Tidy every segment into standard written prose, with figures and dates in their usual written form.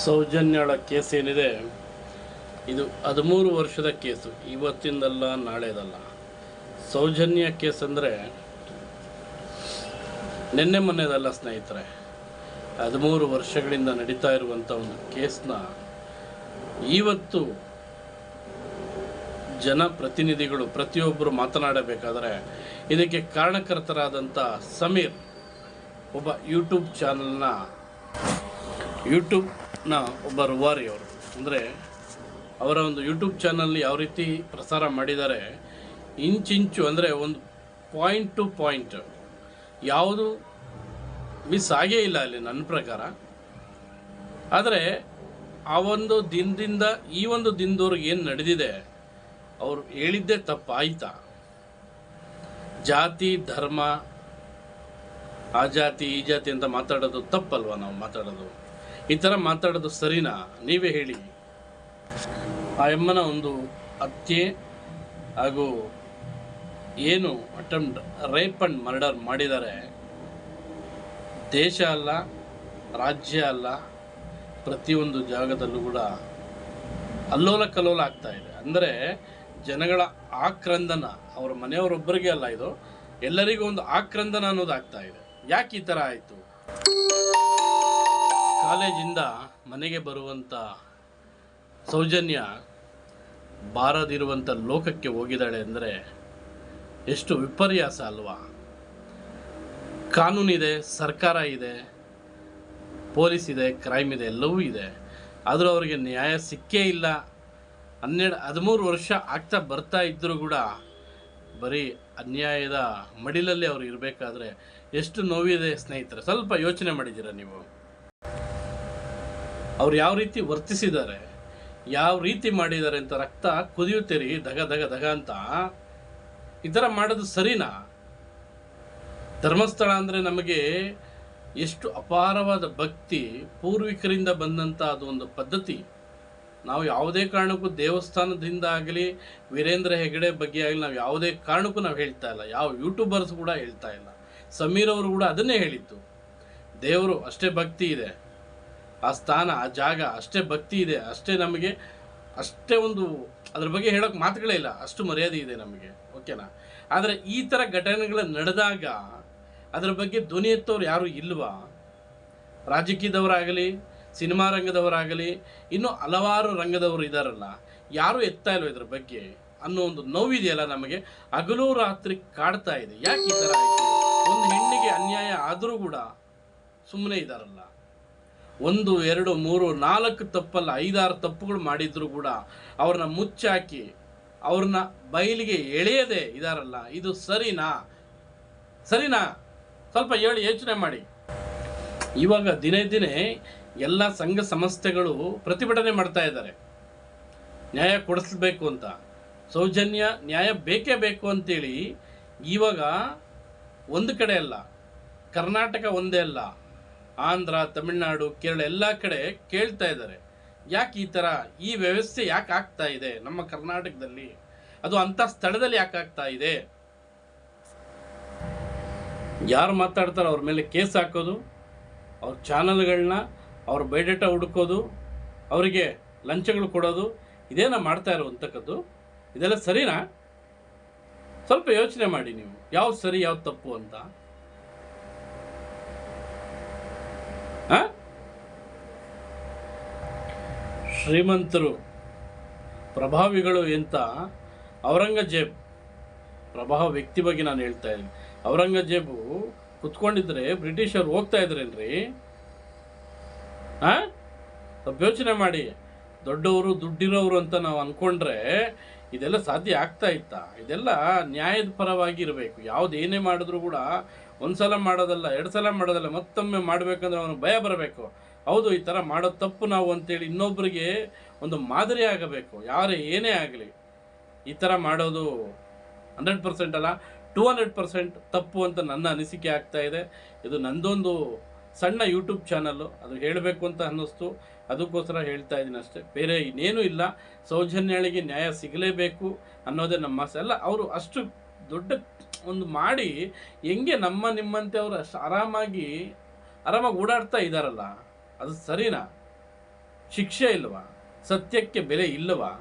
ಸೌಜನ್ಯಳ case ಏನಿದೆ, ಇದು 13 ವರ್ಷದ ಕೇಸು, ಇವತ್ತಿಂದಲ್ಲ ನಾಳೆದಲ್ಲ. ಸೌಜನ್ಯ ಕೇಸ್ ಅಂದರೆ ನಿನ್ನೆ ಮೊನ್ನೆದಲ್ಲ ಸ್ನೇಹಿತರೆ. 13 ವರ್ಷಗಳಿಂದ ನಡೀತಾ ಇರುವಂಥ ಒಂದು ಕೇಸ್ನ ಇವತ್ತು ಜನಪ್ರತಿನಿಧಿಗಳು ಪ್ರತಿಯೊಬ್ಬರು ಮಾತನಾಡಬೇಕಾದರೆ ಇದಕ್ಕೆ ಕಾರಣಕರ್ತರಾದಂಥ ಸಮೀರ್ ಒಬ್ಬ ಯೂಟ್ಯೂಬ್ನ ಒಬ್ಬ ರೂವಾರಿ ಅವರು. ಅಂದರೆ ಅವರ ಒಂದು ಯೂಟ್ಯೂಬ್ ಚಾನಲ್ ಯಾವ ರೀತಿ ಪ್ರಸಾರ ಮಾಡಿದ್ದಾರೆ, ಇಂಚಿಂಚು ಅಂದರೆ ಒಂದು ಪಾಯಿಂಟ್ ಟು ಪಾಯಿಂಟ್ ಯಾವುದು ಮಿಸ್ ಆಗೇ ಇಲ್ಲ ಅಲ್ಲಿ ನನ್ನ ಪ್ರಕಾರ. ಆದರೆ ಆ ಒಂದು ದಿನದಿಂದ ಈ ಒಂದು ದಿನದವ್ರಿಗೆ ಏನು ನಡೆದಿದೆ, ಅವರು ಹೇಳಿದ್ದೇ ತಪ್ಪಾಯ್ತಾ? ಜಾತಿ ಧರ್ಮ ಆ ಜಾತಿ ಈ ಜಾತಿ ಅಂತ ಮಾತಾಡೋದು ತಪ್ಪಲ್ವಾ? ನಾವು ಮಾತಾಡೋದು ಈ ಥರ ಮಾತಾಡೋದು ಸರಿನಾ? ನೀವೇ ಹೇಳಿ. ಆ ಅಮ್ಮನ ಒಂದು ಹತ್ಯೆ ಹಾಗೂ ಏನು ಅಟೆಂಪ್ಟ್ ರೇಪ್ ಆ್ಯಂಡ್ ಮರ್ಡರ್ ಮಾಡಿದ್ದಾರೆ, ದೇಶ ಅಲ್ಲ, ರಾಜ್ಯ ಅಲ್ಲ, ಪ್ರತಿಯೊಂದು ಜಾಗದಲ್ಲೂ ಕೂಡ ಅಲ್ಲೋಲ ಕಲ್ಲೋಲ ಆಗ್ತಾ ಇದೆ. ಅಂದರೆ ಜನಗಳ ಆಕ್ರಂದನ, ಅವರ ಮನೆಯವರೊಬ್ಬರಿಗೆ ಅಲ್ಲ, ಇದು ಎಲ್ಲರಿಗೂ ಒಂದು ಆಕ್ರಂದನ ಅನ್ನೋದು ಆಗ್ತಾ ಇದೆ. ಯಾಕೆ ಈ ಥರ ಆಯಿತು? ಕಾಲೇಜಿಂದ ಮನೆಗೆ ಬರುವಂಥ ಸೌಜನ್ಯ ಬಾರದಿರುವಂಥ ಲೋಕಕ್ಕೆ ಹೋಗಿದ್ದಾಳೆ ಅಂದರೆ ಎಷ್ಟು ವಿಪರ್ಯಾಸ ಅಲ್ವಾ? ಕಾನೂನಿದೆ, ಸರ್ಕಾರ ಇದೆ, ಪೊಲೀಸ್ ಇದೆ, ಕ್ರೈಮ್ ಇದೆ, ಎಲ್ಲವೂ ಇದೆ. ಆದರೂ ಅವರಿಗೆ ನ್ಯಾಯ ಸಿಕ್ಕೇ ಇಲ್ಲ. 13 ವರ್ಷ ಆಗ್ತಾ ಬರ್ತಾ ಇದ್ದರೂ ಕೂಡ ಬರೀ ಅನ್ಯಾಯದ ಮಡಿಲಲ್ಲಿ ಅವರು ಇರಬೇಕಾದ್ರೆ ಎಷ್ಟು ನೋವಿದೆ ಸ್ನೇಹಿತರೆ. ಸ್ವಲ್ಪ ಯೋಚನೆ ಮಾಡಿದ್ದೀರಾ ನೀವು? ಅವ್ರು ಯಾವ ರೀತಿ ವರ್ತಿಸಿದ್ದಾರೆ, ಯಾವ ರೀತಿ ಮಾಡಿದ್ದಾರೆ ಅಂತ ರಕ್ತ ಕುದಿಯುತ್ತೀರಿ ದಗ ದಗ ದಗ ಅಂತ. ಈ ಥರ ಮಾಡೋದು ಸರಿನಾ? ಧರ್ಮಸ್ಥಳ ಅಂದರೆ ನಮಗೆ ಎಷ್ಟು ಅಪಾರವಾದ ಭಕ್ತಿ, ಪೂರ್ವಿಕರಿಂದ ಬಂದಂಥ ಅದು ಒಂದು ಪದ್ಧತಿ. ನಾವು ಯಾವುದೇ ಕಾರಣಕ್ಕೂ ದೇವಸ್ಥಾನದಿಂದ ಆಗಲಿ, ವೀರೇಂದ್ರ ಹೆಗಡೆ ಬಗ್ಗೆ ಆಗಲಿ, ನಾವು ಯಾವುದೇ ಕಾರಣಕ್ಕೂ ನಾವು ಹೇಳ್ತಾ ಇಲ್ಲ. ಯಾವ ಯೂಟ್ಯೂಬರ್ಸ್ ಕೂಡ ಹೇಳ್ತಾ ಇಲ್ಲ. ಸಮೀರ್ ಅವರು ಕೂಡ ಅದನ್ನೇ ಹೇಳಿತ್ತು. ದೇವರು ಅಷ್ಟೇ ಭಕ್ತಿ ಇದೆ, ಆ ಸ್ಥಾನ, ಆ ಜಾಗ ಅಷ್ಟೇ ಭಕ್ತಿ ಇದೆ, ಅಷ್ಟೇ ನಮಗೆ, ಅಷ್ಟೇ ಒಂದು ಅದ್ರ ಬಗ್ಗೆ ಹೇಳೋಕ್ಕೆ ಮಾತುಗಳೇ ಇಲ್ಲ, ಅಷ್ಟು ಮರ್ಯಾದೆ ಇದೆ ನಮಗೆ. ಓಕೆನಾ? ಆದರೆ ಈ ಥರ ಘಟನೆಗಳು ನಡೆದಾಗ ಅದರ ಬಗ್ಗೆ ಧ್ವನಿ ಎತ್ತೋರು ಯಾರೂ ಇಲ್ವಾ? ರಾಜಕೀಯದವರಾಗಲಿ, ಸಿನಿಮಾ ರಂಗದವರಾಗಲಿ, ಇನ್ನೂ ಹಲವಾರು ರಂಗದವರು ಇದ್ದಾರಲ್ಲ, ಯಾರೂ ಎತ್ತಾ ಇಲ್ವ ಇದ್ರ ಬಗ್ಗೆ ಅನ್ನೋ ಒಂದು ನೋವಿದೆಯಲ್ಲ ನಮಗೆ, ಹಗಲು ರಾತ್ರಿ ಕಾಡ್ತಾ ಇದೆ. ಯಾಕೆ ಈ ಥರ ಆಯಿತು? ಒಂದು ಹೆಣ್ಣಿಗೆ ಅನ್ಯಾಯ ಆದರೂ ಕೂಡ ಸುಮ್ಮನೆ ಇದ್ದಾರಲ್ಲ. 1, 2, 3, 4 ತಪ್ಪಲ್ಲ, 5, 6 ತಪ್ಪುಗಳು ಮಾಡಿದ್ರು ಕೂಡ ಅವ್ರನ್ನ ಮುಚ್ಚಾಕಿ ಅವ್ರನ್ನ ಬಯಲಿಗೆ ಎಳೆಯದೆ ಇದಾರಲ್ಲ. ಇದು ಸರಿನಾ? ಸ್ವಲ್ಪ ಯೋಚನೆ ಮಾಡಿ. ಇವಾಗ ದಿನೇ ದಿನೇ ಎಲ್ಲ ಸಂಘ ಸಂಸ್ಥೆಗಳು ಪ್ರತಿಭಟನೆ ಮಾಡ್ತಾ ಇದ್ದಾರೆ, ನ್ಯಾಯ ಕೊಡಿಸ್ಬೇಕು ಅಂತ. ಸೌಜನ್ಯ ನ್ಯಾಯ ಬೇಕೇ ಬೇಕು ಅಂತೇಳಿ ಇವಾಗ ಒಂದು ಕಡೆ ಅಲ್ಲ, ಕರ್ನಾಟಕ ಒಂದೇ ಅಲ್ಲ, ಆಂಧ್ರ, ತಮಿಳುನಾಡು, ಕೇರಳ ಎಲ್ಲ ಕಡೆ ಕೇಳ್ತಾ ಇದ್ದಾರೆ. ಯಾಕೆ ಈ ಥರ ಈ ವ್ಯವಸ್ಥೆ ಯಾಕೆ ಆಗ್ತಾ ಇದೆ ನಮ್ಮ ಕರ್ನಾಟಕದಲ್ಲಿ? ಅದು ಅಂಥ ಸ್ಥಳದಲ್ಲಿ ಯಾಕೆ ಆಗ್ತಾ ಇದೆ? ಯಾರು ಮಾತಾಡ್ತಾರೋ ಅವ್ರ ಮೇಲೆ ಕೇಸ್ ಹಾಕೋದು, ಅವ್ರ ಚಾನಲ್ಗಳನ್ನ, ಅವ್ರ ಬಯೋಡೇಟಾ ಹುಡುಕೋದು, ಅವರಿಗೆ ಲಂಚಗಳು ಕೊಡೋದು, ಇದೇನ ಮಾಡ್ತಾ ಇರುವಂಥಕ್ಕದ್ದು? ಇದೆಲ್ಲ ಸರಿನಾ? ಸ್ವಲ್ಪ ಯೋಚನೆ ಮಾಡಿ ನೀವು, ಯಾವ್ದು ಸರಿ ಯಾವ್ದು ತಪ್ಪು ಅಂತ. ಶ್ರೀಮಂತರು, ಪ್ರಭಾವಿಗಳು ಅಂತ ಔರಂಗಜೇಬ್, ಪ್ರಭಾವ ವ್ಯಕ್ತಿ ಬಗ್ಗೆ ನಾನು ಹೇಳ್ತಾ ಇದ್ದೀನಿ. ಔರಂಗಜೇಬು ಕುತ್ಕೊಂಡಿದ್ರೆ ಬ್ರಿಟಿಷರು ಹೋಗ್ತಾ ಇದ್ರೇನ್ರಿ? ಸ್ವಲ್ಪ ಯೋಚನೆ ಮಾಡಿ. ದೊಡ್ಡವರು, ದುಡ್ಡಿರೋರು ಅಂತ ನಾವು ಅಂದ್ಕೊಂಡ್ರೆ ಇದೆಲ್ಲ ಸಾಧ್ಯ ಆಗ್ತಾ ಇತ್ತಾ? ಇದೆಲ್ಲ ನ್ಯಾಯದ ಪರವಾಗಿ ಇರಬೇಕು. ಯಾವ್ದು ಏನೇ ಮಾಡಿದ್ರು ಕೂಡ ಒಂದು ಸಲ ಮಾಡೋದಲ್ಲ, 2 ಸಲ ಮಾಡೋದಲ್ಲ, ಮತ್ತೊಮ್ಮೆ ಮಾಡಬೇಕಂದ್ರೆ ಅವನು ಭಯ ಬರಬೇಕು. ಹೌದು, ಈ ಥರ ಮಾಡೋದು ತಪ್ಪು ನಾವು ಅಂತೇಳಿ ಇನ್ನೊಬ್ಬರಿಗೆ ಒಂದು ಮಾದರಿ ಆಗಬೇಕು. ಯಾರೇ ಏನೇ ಆಗಲಿ ಈ ಥರ ಮಾಡೋದು 100% ಅಲ್ಲ, 200% ತಪ್ಪು ಅಂತ ನನ್ನ ಅನಿಸಿಕೆ ಆಗ್ತಾ ಇದೆ. ಇದು ನಂದೊಂದು ಸಣ್ಣ ಯೂಟ್ಯೂಬ್ ಚಾನಲ್ಲು, ಅದು ಹೇಳಬೇಕು ಅಂತ ಅನ್ನಿಸ್ತು, ಅದಕ್ಕೋಸ್ಕರ ಹೇಳ್ತಾ ಇದ್ದೀನಿ ಅಷ್ಟೇ, ಬೇರೆ ಇನ್ನೇನೂ ಇಲ್ಲ. ಸೌಜನ್ಯಳಿಗೆ ನ್ಯಾಯ ಸಿಗಲೇಬೇಕು ಅನ್ನೋದೇ ನಮ್ಮ ಆಸೆ. ಅಲ್ಲ, ಅವರು ಅಷ್ಟು ದೊಡ್ಡ ಒಂದು ಮಾಡಿ ಹೆಂಗೆ ನಿಮ್ಮಂತೆ ಅವರು ಅಷ್ಟು ಆರಾಮಾಗಿ ಓಡಾಡ್ತಾ ಇದ್ದಾರಲ್ಲ, ಅದು ಸರಿನಾ? ಶಿಕ್ಷೆ ಇಲ್ವಾ? ಸತ್ಯಕ್ಕೆ ಬೆಲೆ ಇಲ್ಲವಾ?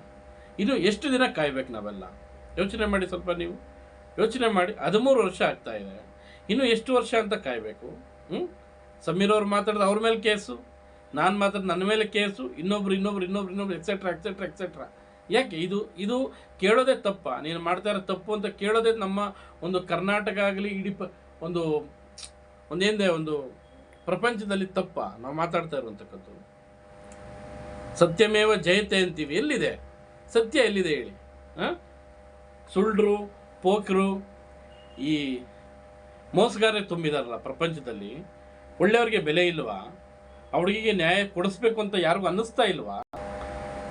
ಇನ್ನು ಎಷ್ಟು ದಿನ ಕಾಯ್ಬೇಕು ನಾವೆಲ್ಲ? ಯೋಚನೆ ಮಾಡಿ ಸ್ವಲ್ಪ. ನೀವು ಯೋಚನೆ ಮಾಡಿ. 13 ವರ್ಷ ಆಗ್ತಾ ಇದೆ, ಇನ್ನು ಎಷ್ಟು ವರ್ಷ ಅಂತ ಕಾಯಬೇಕು? ಸಮೀರ್ ಅವ್ರು ಮಾತಾಡಿದ ಅವ್ರ ಮೇಲೆ ಕೇಸು, ನಾನು ಮಾತಾಡಿದ ನನ್ನ ಮೇಲೆ ಕೇಸು, ಇನ್ನೊಬ್ರು ಎಕ್ಸೆಟ್ರಾ ಎಕ್ಸೆಟ್ರಾ ಎಕ್ಸೆಟ್ರಾ. ಯಾಕೆ ಇದು ಕೇಳೋದೇ ತಪ್ಪ? ನೀನು ಮಾಡ್ತಾ ಇರೋ ತಪ್ಪು ಅಂತ ಕೇಳೋದೇ ನಮ್ಮ ಒಂದು ಕರ್ನಾಟಕ ಆಗಲಿ ಇಡೀ ಒಂದು ಪ್ರಪಂಚದಲ್ಲಿ ತಪ್ಪ ನಾವು ಮಾತಾಡ್ತಾ ಇರುವಂತಕ್ಕದ್ದು? ಸತ್ಯಮೇವ ಜಯತೆ ಅಂತೀವಿ, ಎಲ್ಲಿದೆ ಸತ್ಯ? ಎಲ್ಲಿದೆ ಹೇಳಿ? ಸುಳ್ಳು, ಪೋಕ್ರು, ಈ ಮೋಸಗಾರ ತುಂಬಿದಾರಲ್ಲ ಪ್ರಪಂಚದಲ್ಲಿ. ಒಳ್ಳೆಯವ್ರಿಗೆ ಬೆಲೆ ಇಲ್ವಾ? ಆ ಹುಡುಗಿಗೆ ನ್ಯಾಯ ಕೊಡಿಸ್ಬೇಕು ಅಂತ ಯಾರಿಗೂ ಅನ್ನಿಸ್ತಾ ಇಲ್ವಾ?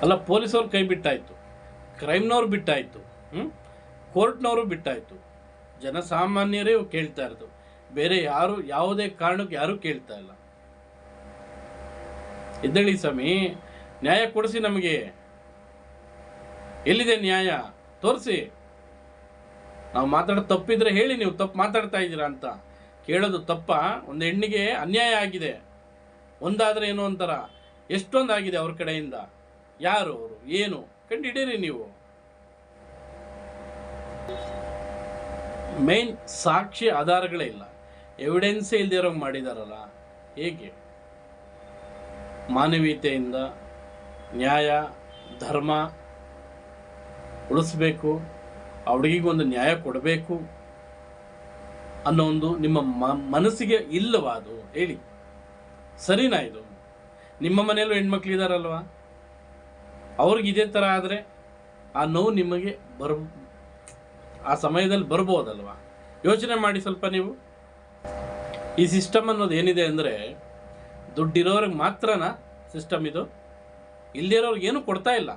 ಅಲ್ಲ, ಪೊಲೀಸವ್ರು ಕೈ ಬಿಟ್ಟಾಯ್ತು, ಕ್ರೈಮ್ನವ್ರು ಬಿಟ್ಟಾಯ್ತು, ಕೋರ್ಟ್ನವರು ಬಿಟ್ಟಾಯ್ತು, ಜನಸಾಮಾನ್ಯರೇ ಕೇಳ್ತಾ ಇರೋದು. ಬೇರೆ ಯಾರು ಯಾವುದೇ ಕಾರಣಕ್ಕೆ ಯಾರೂ ಕೇಳ್ತಾ ಇಲ್ಲ. ಎದ್ದೇಳಿ ಸ್ವಾಮಿ, ನ್ಯಾಯ ಕೊಡಿಸಿ ನಮಗೆ. ಎಲ್ಲಿದೆ ನ್ಯಾಯ? ತೋರಿಸಿ. ನಾವು ಮಾತಾಡೋದು ತಪ್ಪಿದ್ರೆ ಹೇಳಿ, ನೀವು ತಪ್ಪು ಮಾತಾಡ್ತಾ ಇದ್ದೀರಾ ಅಂತ. ಕೇಳೋದು ತಪ್ಪ? ಒಂದು ಹೆಣ್ಣಿಗೆ ಅನ್ಯಾಯ ಆಗಿದೆ, ಒಂದಾದರೆ ಏನೋ ಒಂಥರ, ಎಷ್ಟೊಂದಾಗಿದೆ ಅವ್ರ ಕಡೆಯಿಂದ. ಯಾರು ಅವರು, ಏನು ಕಂಡುಹಿಡೀರಿ ನೀವು. ಮೇನ್ ಸಾಕ್ಷಿ ಆಧಾರಗಳೇ ಇಲ್ಲ, ಎವಿಡೆನ್ಸೇ ಇಲ್ದಿರೋ ಮಾಡಿದಾರಲ್ಲ. ಹೇಗೆ? ಮಾನವೀಯತೆಯಿಂದ ನ್ಯಾಯ ಧರ್ಮ ಉಳಿಸ್ಬೇಕು, ಆ ಹುಡುಗಿಗೊಂದು ನ್ಯಾಯ ಕೊಡಬೇಕು ಅನ್ನೋ ಒಂದು ನಿಮ್ಮ ಮನಸ್ಸಿಗೆ ಇಲ್ಲವಾ? ಅದು ಹೇಳಿ, ಸರಿನಾ? ಇದು ನಿಮ್ಮ ಮನೆಯಲ್ಲೂ ಹೆಣ್ಮಕ್ಳಿದಾರಲ್ವಾ? ಅವ್ರಿಗೆ ಇದೇ ಥರ ಆದರೆ ಆ ನೋವು ನಿಮಗೆ ಆ ಸಮಯದಲ್ಲಿ ಬರ್ಬೋದಲ್ವಾ? ಯೋಚನೆ ಮಾಡಿ ಸ್ವಲ್ಪ ನೀವು. ಈ ಸಿಸ್ಟಮ್ ಅನ್ನೋದು ಏನಿದೆ ಅಂದರೆ, ದುಡ್ಡಿರೋರಿಗೆ ಮಾತ್ರನಾ ಸಿಸ್ಟಮ್ ಇದು? ಇಲ್ಲಿರೋರ್ಗೆ ಏನೂ ಕೊಡ್ತಾ ಇಲ್ಲ.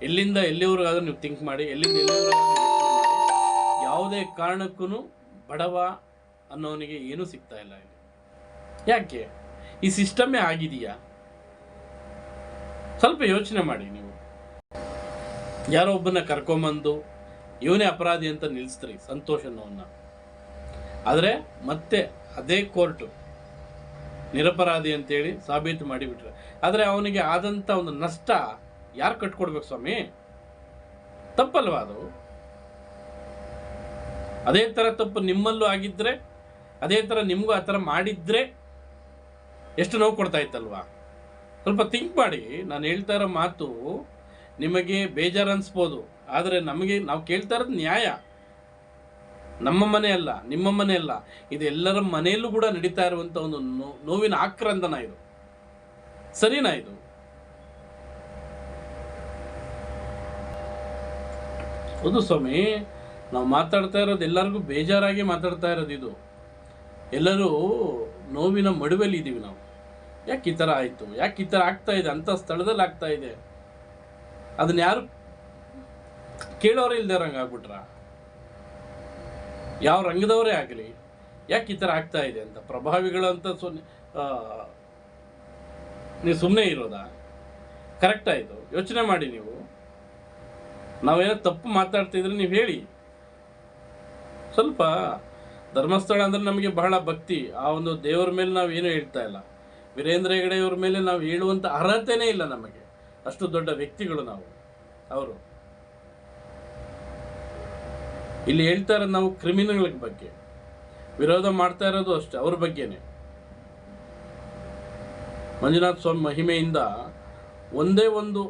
ಎಲ್ಲಿಂದ ಎಲ್ಲಿವರೆಗಾದ್ರೂ ನೀವು ಥಿಂಕ್ ಮಾಡಿ, ಎಲ್ಲಿಂದ ಎಲ್ಲಿವರೆಗಾದ್ರೂ ಯಾವುದೇ ಕಾರಣಕ್ಕೂ ಬಡವ ಅನ್ನೋನಿಗೆ ಏನೂ ಸಿಗ್ತಾ ಇಲ್ಲ ಇಲ್ಲಿ. ಯಾಕೆ? ಈ ಸಿಸ್ಟಮ್ಮೇ ಆಗಿದೆಯಾ? ಸ್ವಲ್ಪ ಯೋಚನೆ ಮಾಡಿ ನೀವು. ಯಾರೋ ಒಬ್ಬನ ಕರ್ಕೊಂಬಂದು ಇವನೇ ಅಪರಾಧಿ ಅಂತ ನಿಲ್ಲಿಸ್ತೀರಿ ಸಂತೋಷ್ ಅನ್ನೋನ್ನ, ಆದರೆ ಮತ್ತೆ ಅದೇ ಕೋರ್ಟು ನಿರಪರಾಧಿ ಅಂತೇಳಿ ಸಾಬೀತು ಮಾಡಿಬಿಟ್ರೆ, ಆದರೆ ಅವನಿಗೆ ಆದಂಥ ಒಂದು ನಷ್ಟ ಯಾರು ಕಟ್ಕೊಡ್ಬೇಕು ಸ್ವಾಮಿ? ತಪ್ಪಲ್ವಾ ಅದು? ಅದೇ ಥರ ತಪ್ಪು ನಿಮ್ಮಲ್ಲೂ ಆಗಿದ್ದರೆ, ಅದೇ ಥರ ನಿಮಗೂ ಆ ಥರ ಮಾಡಿದರೆ ಎಷ್ಟು ನೋವು ಕೊಡ್ತಾ ಇತ್ತಲ್ವಾ? ಸ್ವಲ್ಪ ಥಿಂಕ್ ಮಾಡಿ. ನಾನು ಹೇಳ್ತಾ ಇರೋ ಮಾತು ನಿಮಗೆ ಬೇಜಾರು ಅನಿಸ್ಬೋದು, ಆದರೆ ನಾವು ಕೇಳ್ತಾ ಇರೋದು ನ್ಯಾಯ. ನಮ್ಮ ಮನೆ ಅಲ್ಲ, ನಿಮ್ಮ ಮನೆ ಅಲ್ಲ, ಇದು ಎಲ್ಲರ ಮನೆಯಲ್ಲೂ ಕೂಡ ನಡೀತಾ ಇರುವಂಥ ಒಂದು ನೋವಿನ ಆಕ್ರಂದನ ಇದು. ಸರಿನಾ ಇದು? ಹೌದು ಸ್ವಾಮಿ, ನಾವು ಮಾತಾಡ್ತಾ ಇರೋದು ಎಲ್ಲರಿಗೂ ಬೇಜಾರಾಗಿ ಮಾತಾಡ್ತಾ ಇರೋದು. ಇದು ಎಲ್ಲರೂ ನೋವಿನ ಮಡುವೆಲ್ಲಿ ಇದ್ದೀವಿ ನಾವು. ಯಾಕೆ ಈ ಥರ ಆಯಿತು, ಯಾಕೆ ಈ ಥರ ಆಗ್ತಾ ಇದೆ, ಅಂಥ ಸ್ಥಳದಲ್ಲಿ ಆಗ್ತಾ ಇದೆ, ಅದನ್ನ ಯಾರು ಕೇಳೋರೇ ಇಲ್ದಾರಂಗೆ ಆಗ್ಬಿಟ್ರ? ಯಾವ ರಂಗದವರೇ ಆಗಲಿ, ಯಾಕೆ ಈ ಥರ ಆಗ್ತಾ ಇದೆ ಅಂತ ಪ್ರಭಾವಿಗಳಂತ ನೀವು ಸುಮ್ಮನೆ ಇರೋದಾ? ಕರೆಕ್ಟಾ ಇದು? ಯೋಚನೆ ಮಾಡಿ ನೀವು. ನಾವೇನೋ ತಪ್ಪು ಮಾತಾಡ್ತಿದ್ರೆ ನೀವು ಹೇಳಿ. ಸ್ವಲ್ಪ ಧರ್ಮಸ್ಥಳ ಅಂದರೆ ನಮಗೆ ಬಹಳ ಭಕ್ತಿ, ಆ ಒಂದು ದೇವರ ಮೇಲೆ ನಾವು ಏನೂ ಹೇಳ್ತಾ ಇಲ್ಲ. ವೀರೇಂದ್ರ ಹೆಗಡೆಯವ್ರ ಮೇಲೆ ನಾವು ಹೇಳುವಂಥ ಅರ್ಹತೆಯೇ ಇಲ್ಲ ನಮಗೆ, ಅಷ್ಟು ದೊಡ್ಡ ವ್ಯಕ್ತಿಗಳು ನಾವು. ಅವರು ಇಲ್ಲಿ ಹೇಳ್ತಾ ಇರೋದು ನಾವು ಕ್ರಿಮಿನಲ್ಗಳ ಬಗ್ಗೆ, ವಿರೋಧ ಮಾಡ್ತಾ ಇರೋದು ಅಷ್ಟೇ ಅವ್ರ ಬಗ್ಗೆನೇ. ಮಂಜುನಾಥ ಸ್ವಾಮಿ ಮಹಿಮೆಯಿಂದ ಒಂದೇ ಒಂದು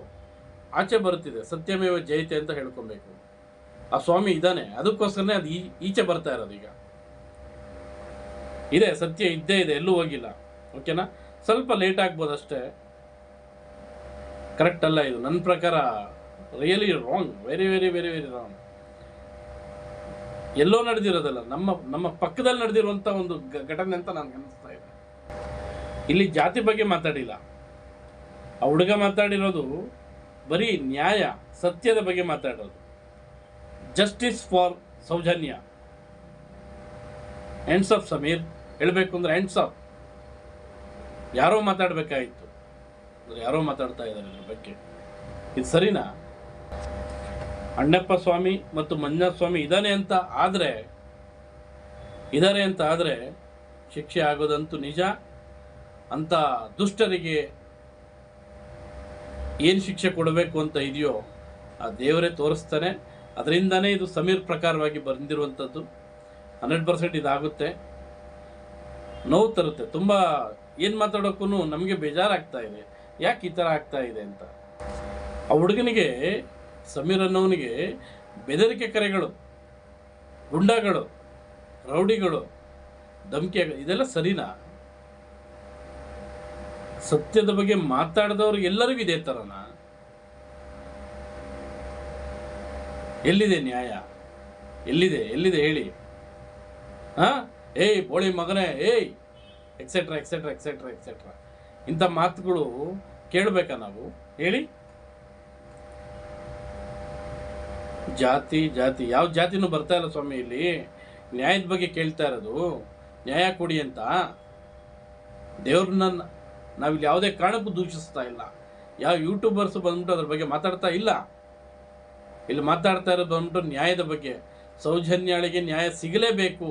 ಆಚೆ ಬರುತ್ತಿದೆ, ಸತ್ಯಮೇವ ಜಯತೆ ಅಂತ ಹೇಳ್ಕೊಬೇಕು. ಆ ಸ್ವಾಮಿ ಇದ್ದಾನೆ, ಅದಕ್ಕೋಸ್ಕರನೇ ಅದು ಈಚೆ ಬರ್ತಾ ಇರೋದು. ಈಗ ಇದೆ, ಸತ್ಯ ಇದ್ದೇ ಇದೆ, ಎಲ್ಲೂ ಹೋಗಿಲ್ಲ. ಓಕೆನಾ? ಸ್ವಲ್ಪ ಲೇಟ್ ಆಗ್ಬೋದು ಅಷ್ಟೇ. ಕರೆಕ್ಟ್ ಅಲ್ಲ ಇದು, ನನ್ನ ಪ್ರಕಾರ really wrong, very very very very wrong. ಎಲ್ಲೋ ನಡೆದಿರೋದಲ್ಲ, ನಮ್ಮ ಪಕ್ಕದಲ್ಲಿ ನಡೆದಿರುವಂಥ ಒಂದು ಘಟನೆ ಅಂತ ನನಗೆ ಅನ್ನಿಸ್ತಾ ಇದೆ. ಇಲ್ಲಿ ಜಾತಿ ಬಗ್ಗೆ ಮಾತಾಡಿಲ್ಲ, ಆ ಹುಡುಗ ಮಾತಾಡಿರೋದು ಬರೀ ನ್ಯಾಯ ಸತ್ಯದ ಬಗ್ಗೆ ಮಾತಾಡೋದು. Justice for Saujanya. Hands off Sameer, ಹೇಳಬೇಕು ಅಂದರೆ ಹ್ಯಾಂಡ್ಸ್ ಆಫ್. ಯಾರೋ ಮಾತಾಡಬೇಕಾಗಿತ್ತು, ಯಾರೋ ಮಾತಾಡ್ತಾ ಇದ್ದಾರೆ ಇದ್ರ ಬಗ್ಗೆ. ಇದು ಸರಿನಾ? ಅಣ್ಣಪ್ಪ ಸ್ವಾಮಿ ಮತ್ತು ಮಂಜುನಾಥ ಸ್ವಾಮಿ ಇದ್ದಾರೆ ಅಂತ ಆದರೆ ಶಿಕ್ಷೆ ಆಗೋದಂತೂ ನಿಜ. ಅಂಥ ದುಷ್ಟರಿಗೆ ಏನು ಶಿಕ್ಷೆ ಕೊಡಬೇಕು ಅಂತ ಇದೆಯೋ ಆ ದೇವರೇ ತೋರಿಸ್ತಾನೆ. ಅದರಿಂದನೇ ಇದು ಸಮೀರ್ ಪ್ರಕಾರವಾಗಿ ಬಂದಿರುವಂಥದ್ದು. 100% ಇದಾಗುತ್ತೆ. ನೋವು ತರುತ್ತೆ. ತುಂಬ ಏನು ಮಾತಾಡೋಕ್ಕೂ ನಮಗೆ ಬೇಜಾರಾಗ್ತಾ ಇದೆ, ಯಾಕೆ ಈ ಥರ ಆಗ್ತಾ ಇದೆ ಅಂತ. ಆ ಹುಡುಗನಿಗೆ, ಸಮೀರ್ ಅನ್ನೋನಿಗೆ ಬೆದರಿಕೆ ಕರೆಗಳು, ಗುಂಡಾಗಳು, ರೌಡಿಗಳು, ಧಮಕಿ, ಇದೆಲ್ಲ ಸರಿನಾ? ಸತ್ಯದ ಬಗ್ಗೆ ಮಾತಾಡಿದವರು ಎಲ್ಲರಿಗೂ ಇದೇ ಥರನಾ? ಎಲ್ಲಿದೆ ನ್ಯಾಯ? ಎಲ್ಲಿದೆ ಹೇಳಿ. ಏಯ್ ಬೋಳಿ ಮಗನೇ, ಏಯ್ ಎಕ್ಸೆಟ್ರಾ ಎಕ್ಸೆಟ್ರಾ ಎಕ್ಸೆಟ್ರಾ ಎಕ್ಸೆಟ್ರಾ, ಇಂಥ ಮಾತುಗಳು ಕೇಳಬೇಕಾ ನಾವು? ಹೇಳಿ. ಜಾತಿ ಯಾವ ಜಾತಿನೂ ಬರ್ತಾ ಇಲ್ಲ ಸ್ವಾಮಿ. ಇಲ್ಲಿ ನ್ಯಾಯದ ಬಗ್ಗೆ ಕೇಳ್ತಾ ಇರೋದು. ನ್ಯಾಯ ಕೊಡಿ ಅಂತ. ದೇವ್ರನ್ನ ನಾವಿಲ್ಲಿ ಯಾವುದೇ ಕಾರಣಕ್ಕೂ ದೂಷಿಸ್ತಾ ಇಲ್ಲ. ಯಾವ ಯೂಟ್ಯೂಬರ್ಸ್ ಬಂದ್ಬಿಟ್ಟು ಅದ್ರ ಬಗ್ಗೆ ಮಾತಾಡ್ತಾ ಇಲ್ಲ. ಇಲ್ಲಿ ಮಾತಾಡ್ತಾ ಇರೋದು ಬಂದ್ಬಿಟ್ಟು ನ್ಯಾಯದ ಬಗ್ಗೆ. ಸೌಜನ್ಯಾಳಿಗೆ ನ್ಯಾಯ ಸಿಗಲೇಬೇಕು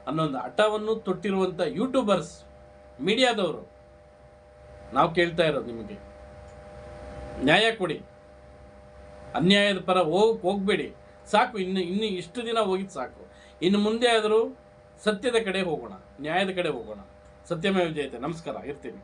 ಅನ್ನೊಂದು ಹಠವನ್ನು ತೊಟ್ಟಿರುವಂಥ ಯೂಟ್ಯೂಬರ್ಸ್, ಮೀಡಿಯಾದವರು ನಾವು ಕೇಳ್ತಾ ಇರೋದು, ನಿಮಗೆ ನ್ಯಾಯ ಕೊಡಿ. ಅನ್ಯಾಯದ ಪರ ಹೋಗಬೇಡಿ. ಸಾಕು, ಇನ್ನು ಇಷ್ಟು ದಿನ ಹೋಗಿದ್ದು ಸಾಕು. ಇನ್ನು ಮುಂದೆ ಆದರೂ ಸತ್ಯದ ಕಡೆ ಹೋಗೋಣ, ನ್ಯಾಯದ ಕಡೆ ಹೋಗೋಣ. ಸತ್ಯಮೇವ ಜಯತೆ. ನಮಸ್ಕಾರ, ಇರ್ತೀನಿ.